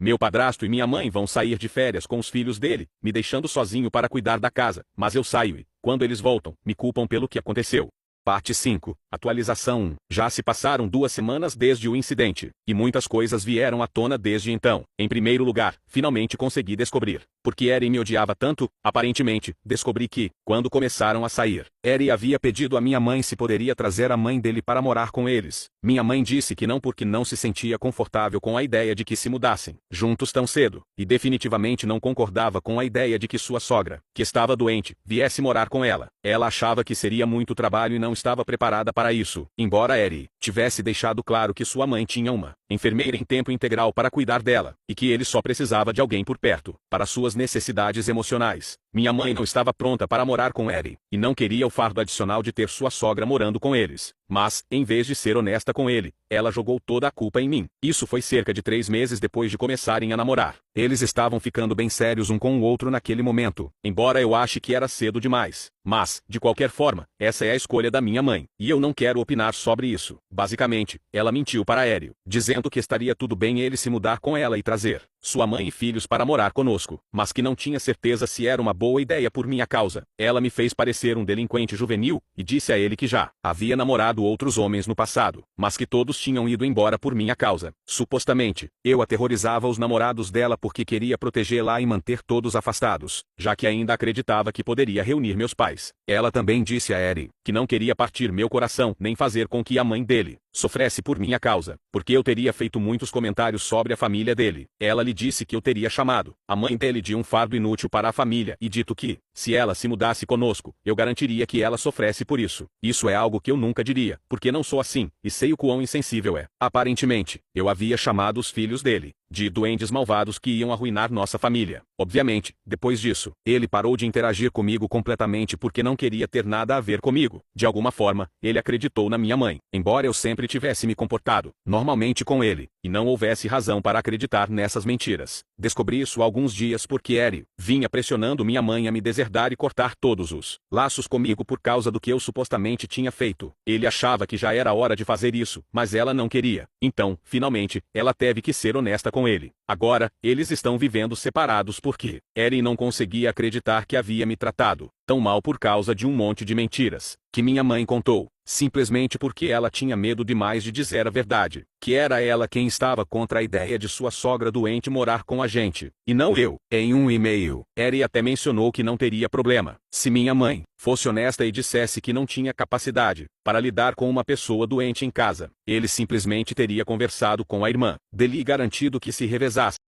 Meu padrasto e minha mãe vão sair de férias com os filhos dele, me deixando sozinho para cuidar da casa, mas eu saio e, quando eles voltam, me culpam pelo que aconteceu. Parte 5. Atualização 1. Já se passaram 2 semanas desde o incidente, e muitas coisas vieram à tona desde então. Em primeiro lugar, finalmente consegui descobrir por que Eri me odiava tanto. Aparentemente, descobri que, quando começaram a sair, Eri havia pedido à minha mãe se poderia trazer a mãe dele para morar com eles. Minha mãe disse que não porque não se sentia confortável com a ideia de que se mudassem juntos tão cedo, e definitivamente não concordava com a ideia de que sua sogra, que estava doente, viesse morar com ela. Ela achava que seria muito trabalho e não estava preparada para isso, embora Eri tivesse deixado claro que sua mãe tinha uma enfermeira em tempo integral para cuidar dela, e que ele só precisava de alguém por perto, para suas necessidades emocionais. Minha mãe não estava pronta para morar com Eri, e não queria o fardo adicional de ter sua sogra morando com eles. Mas, em vez de ser honesta com ele, ela jogou toda a culpa em mim. Isso foi cerca de 3 meses depois de começarem a namorar. Eles estavam ficando bem sérios um com o outro naquele momento, embora eu ache que era cedo demais. Mas, de qualquer forma, essa é a escolha da minha mãe, e eu não quero opinar sobre isso. Basicamente, ela mentiu para Eri, dizendo que estaria tudo bem ele se mudar com ela e trazer sua mãe e filhos para morar conosco, mas que não tinha certeza se era uma boa ideia por minha causa. Ela me fez parecer um delinquente juvenil, e disse a ele que já havia namorado outros homens no passado, mas que todos tinham ido embora por minha causa. Supostamente, eu aterrorizava os namorados dela porque queria protegê-la e manter todos afastados, já que ainda acreditava que poderia reunir meus pais. Ela também disse a Eri que não queria partir meu coração nem fazer com que a mãe dele sofresse por minha causa, porque eu teria feito muitos comentários sobre a família dele. Ela lhe disse que eu teria chamado a mãe dele de um fardo inútil para a família e dito que, se ela se mudasse conosco, eu garantiria que ela sofresse por isso. Isso é algo que eu nunca diria, porque não sou assim, e sei o quão insensível é. Aparentemente, eu havia chamado os filhos dele de duendes malvados que iam arruinar nossa família. Obviamente, depois disso, ele parou de interagir comigo completamente porque não queria ter nada a ver comigo. De alguma forma, ele acreditou na minha mãe, embora eu sempre tivesse me comportado normalmente com ele, e não houvesse razão para acreditar nessas mentiras. Descobri isso há alguns dias porque Eri vinha pressionando minha mãe a me deserdar e cortar todos os laços comigo por causa do que eu supostamente tinha feito. Ele achava que já era hora de fazer isso, mas ela não queria. Então, finalmente, ela teve que ser honesta com ele. Agora, eles estão vivendo separados porque Eri não conseguia acreditar que havia me tratado tão mal por causa de um monte de mentiras que minha mãe contou, simplesmente porque ela tinha medo demais de dizer a verdade, que era ela quem estava contra a ideia de sua sogra doente morar com a gente, e não eu. Em um e-mail, Eri até mencionou que não teria problema se minha mãe fosse honesta e dissesse que não tinha capacidade para lidar com uma pessoa doente em casa. Ele simplesmente teria conversado com a irmã dele e garantido que se revezasse.